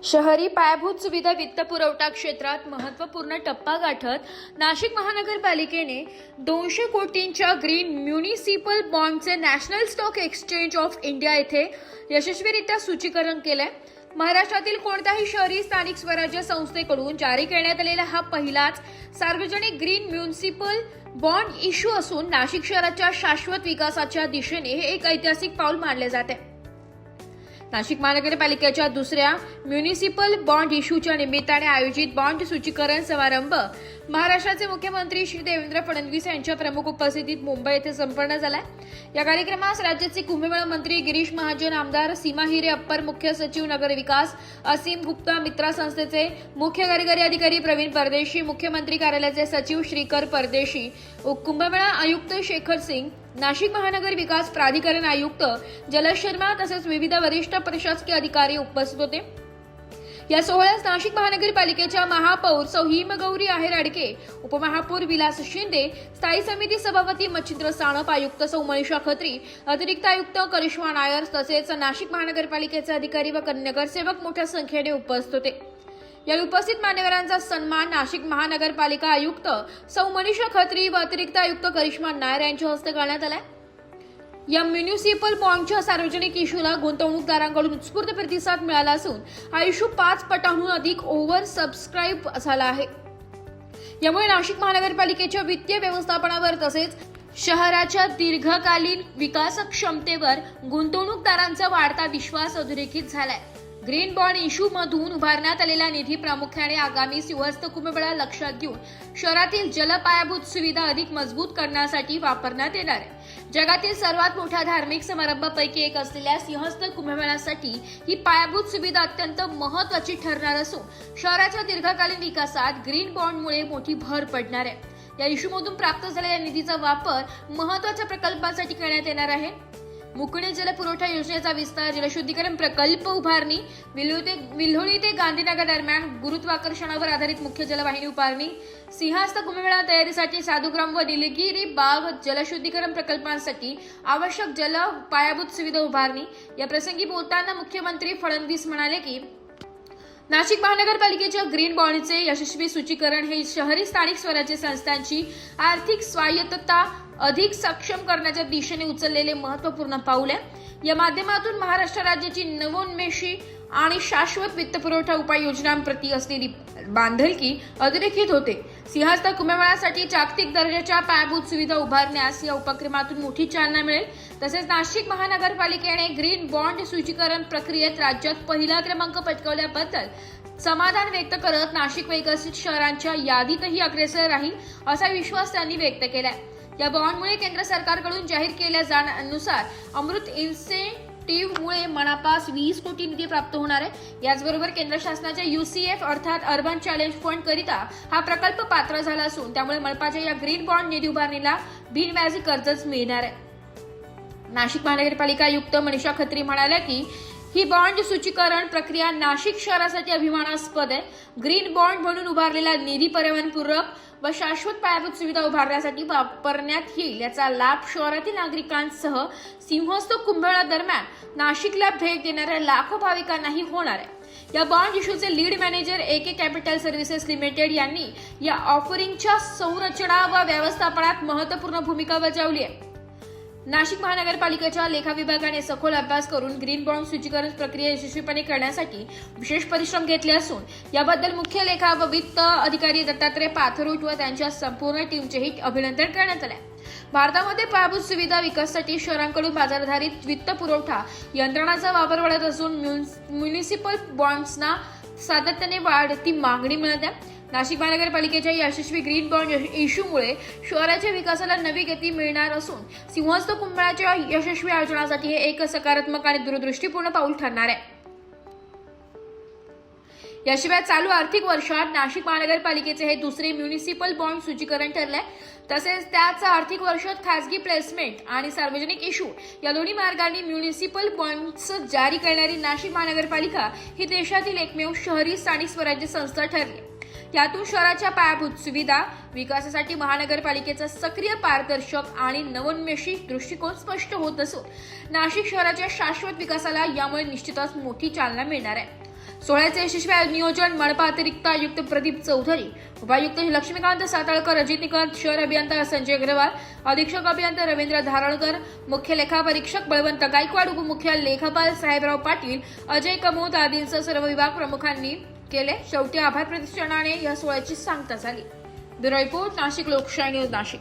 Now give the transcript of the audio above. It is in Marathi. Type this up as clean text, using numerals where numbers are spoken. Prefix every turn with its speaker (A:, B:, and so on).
A: शहरी पायाभूत सुविधा वित्तपुरवठा क्षेत्रात महत्त्वपूर्ण टप्पा गाठत नाशिक महानगरपालिकेने 200 कोटींच्या ग्रीन म्युनिसिपल बॉन्डचे National Stock Exchange of India येथे यशस्वीरित्या सूचीकरण केलंय। महाराष्ट्रातील कोणत्याही शहरी स्थानिक स्वराज्य संस्थेकडून जारी करण्यात आलेला हा पहिलाच सार्वजनिक ग्रीन म्युनिसिपल बॉन्ड इश्यू असून नाशिक शहराच्या शाश्वत विकासाच्या दिशेने हे एक ऐतिहासिक पाऊल मानले जाते। नाशिक महानगरपालिकेच्या दुसऱ्या म्युनिसिपल बॉन्ड इश्यूच्या निमित्ताने आयोजित बॉन्ड सूचीकरण समारंभ महाराष्ट्राचे मुख्यमंत्री श्री देवेंद्र फडणवीस यांच्या प्रमुख उपस्थितीत मुंबई येथे संपन्न झाला। या कार्यक्रमास राज्याचे कुंभमेळा मंत्री गिरीश महाजन, आमदार सीमा हिरे, अप्पर मुख्य सचिव नगर विकास असीम गुप्ता, मित्रा संस्थेचे मुख्य कार्यकारी अधिकारी प्रवीण परदेशी, मुख्यमंत्री कार्यालयाचे सचिव श्रीकर परदेशी, कुंभमेळा आयुक्त शेखर सिंग, नाशिक महानगर विकास प्राधिकरण आयुक्त जलज शर्मा तसेच विविध वरिष्ठ प्रशासकीय अधिकारी उपस्थित होते। या सोहळ्यास नाशिक महानगरपालिकेच्या महापौर सौ हिमगौरी आहेर अडके, उपमहापौर विलास शिंदे, स्थायी समिती सभापती मच्छिंद्र सानप, आयुक्त सौ मनीषा खत्री, अतिरिक्त आयुक्त करिश्मा नायर तसेच नाशिक महानगरपालिकेचे अधिकारी व नगरसेवक मोठ्या संख्येने उपस्थित होते। या उपस्थित मान्यवरांचा सन्मान नाशिक महानगरपालिका आयुक्त सौ मनीषा खत्री व अतिरिक्त आयुक्त करिश्मा नायर यांच्या हस्ते करण्यात आला। या म्युनिसिपल बॉन्डच्या सार्वजनिक इश्यूला गुंतवणूकदारांकडून उत्स्फूर्त प्रतिसाद मिळाला असून हा इश्यू 5 पटांहून अधिक ओव्हर सबस्क्राईब झाला आहे। यामुळे नाशिक महानगरपालिकेच्या वित्तीय व्यवस्थापनावर तसेच शहराच्या दीर्घकालीन विकास क्षमतेवर गुंतवणूकदारांचा वाढता विश्वास अधोरेखित झालाय। ग्रीन बॉन्ड इश्यू मधून उभारण्यात आलेला निधी प्रामुख्याने आगामी सिंहस्थ कुंभमेळा लक्षात घेऊन शहरातील जल पायाभूत सुविधा अधिक मजबूत करण्यासाठी वापरण्यात येणार आहे। जगातील सर्वात मोठ्या धार्मिक समारंभापैकी एक असलेल्या सिंहस्थ कुंभमेळ्यासाठी ही पायाभूत सुविधा अत्यंत महत्त्वाची ठरणार असून शहराच्या दीर्घकालीन विकासात ग्रीन बॉन्डमुळे मोठी भर पडणार आहे। या इश्यूमधून प्राप्त झालेल्या निधीचा वापर महत्त्वाच्या प्रकल्पांसाठी करण्यात येणार आहे। मुकणे जल पुरवठा योजनेचा विस्तार, जलशुद्धीकरण प्रकल्प उभारणी, विल्होळी ते गांधीनगर दरम्यान गुरुत्वाकर्षणावर आधारित मुख्य जलवाहिनी उभारणी, सिंहस्थ कुंभमेळा तयारीसाठी साधुग्राम व निलगिरी बाग जलशुद्धीकरण प्रकल्पांसाठी आवश्यक जल पायाभूत सुविधा उभारणी। या प्रसंगी बोलताना मुख्यमंत्री फडणवीस म्हणाले की नाशिक महानगरपालिकेच्या ग्रीन बॉन्डचे यशस्वी सूचीकरण हे शहरी स्थानिक स्वराज्य संस्थांची आर्थिक स्वायत्तता अधिक सक्षम करण्याच्या दिशेने उचललेले महत्त्वपूर्ण पाऊल आहे। या माध्यमातून महाराष्ट्र राज्याची नवोन्मेषी आणि शाश्वत वित्तपुरवठा उपाययोजनांप्रती असलेली बांधिलकी अधोरेखित होते। सिंहस्थ कुंभमेळ्यासाठी जागतिक दर्जाच्या पायाभूत सुविधा उभारण्यास या उपक्रमातून मोठी चालना मिळेल। तसेच नाशिक महानगरपालिकेने ग्रीन बॉन्ड सूचीकरण प्रक्रियेत राज्यात पहिला क्रमांक पटकावल्याबद्दल समाधान व्यक्त करत नाशिक विकसित शहरांच्या यादीतही अग्रेसर राहील असा विश्वास त्यांनी व्यक्त केलाय। या बॉन्डमुळे केंद्र सरकारकडून जाहीर केल्या जाण्यानुसार अमृत इन्सेंटिव्हमुळे मनापास 20 कोटी निधी प्राप्त होणार आहे। याचबरोबर केंद्र शासनाच्या UCF अर्थात अर्बन चॅलेंज फंड करिता हा प्रकल्प पात्र झाला असून त्यामुळे मनपाच्या या ग्रीन बॉन्ड निधी उभारणीला बिनव्याजी कर्जच मिळणार आहे। नाशिक महानगरपालिका आयुक्त मनीषा खत्री म्हणाल्या की ही बॉन्ड सूचीकरण प्रक्रिया नाशिक शहरासाठी अभिमानास्पद आहे। ग्रीन बॉन्ड म्हणून उभारलेला निधी पर्यावरणपूरक व शाश्वत पायाभूत सुविधा उभारण्यासाठी वापरण्यात येईल। याचा लाभ शहरातील नागरिकांसह सिंहस्थ कुंभमेळा दरम्यान नाशिकला भेट देणाऱ्या लाखो भाविकांनाही होणार आहे। या बॉन्ड इश्यूचे lead manager AK Capital Services Limited यांनी या ऑफरिंगच्या संरचना व व्यवस्थापनात महत्त्वपूर्ण भूमिका बजावली आहे। नाशिक महानगरपालिकेच्या लेखा विभागाने सखोल अभ्यास करून ग्रीन बॉन्ड सूचीकरण प्रक्रिया यशस्वीपणे करण्यासाठी विशेष परिश्रम घेतले असून याबद्दल मुख्य लेखा व वित्त अधिकारी दत्तात्रय पाथरोट व त्यांच्या संपूर्ण टीमचेही अभिनंदन करण्यात आले। भारतामध्ये पायाभूत सुविधा विकासासाठी शहरांकडून बाजाराधारित वित्त पुरवठा यंत्रणांचा वापर वाढत असून म्युनिसिपल बॉन्ड्सना सातत्याने वाढती मागणी मिळत आहे। नाशिक महानगरपालिकेच्या यशस्वी ग्रीन बॉन्ड इश्यूमुळे शहराच्या विकासाला नवी गती मिळणार असून सिंहस्थ कुंभमेळ्याच्या यशस्वी आयोजनासाठी हे एक सकारात्मक आणि दूरदृष्टीपूर्ण पाऊल ठरणार आहे। याशिवाय चालू आर्थिक वर्षात नाशिक महानगरपालिकेचे हे दुसरे म्युनिसिपल बॉन्ड सूचीकरण ठरले। तसेच त्याच आर्थिक वर्षात खासगी प्लेसमेंट आणि सार्वजनिक इश्यू या दोन्ही मार्गांनी म्युनिसिपल बॉन्ड्स जारी करणारी नाशिक महानगरपालिका ही देशातील एकमेव शहरी स्थानिक स्वराज्य संस्था ठरली। यातून शहराच्या पायाभूत सुविधा विकासासाठी महानगरपालिकेचा सक्रिय, पारदर्शक आणि नवोन्मेषी दृष्टिकोन स्पष्ट होत असून नाशिक शहराच्या शाश्वत विकासाला यामुळे निश्चितच मोठी चालना मिळणार आहे। सोहळ्याचे यशस्वी नियोजन मनपा अतिरिक्त आयुक्त प्रदीप चौधरी, उपायुक्त लक्ष्मीकांत साताळकर, रजनीकांत, शहर अभियंता संजय अग्रवाल, अधीक्षक अभियंता रवींद्र धारणकर, मुख्य लेखापरीक्षक बळवंत गायकवाड, उपमुख्य लेखापाल साहेबराव पाटील, अजय कमोद आदींसह सर्व विभाग प्रमुखांनी केले. शेवटी आभार प्रदर्शनाने या सोहळ्याची सांगता झाली. ब्युरो रिपोर्ट, नाशिक लोकशाही न्यूज, नाशिक.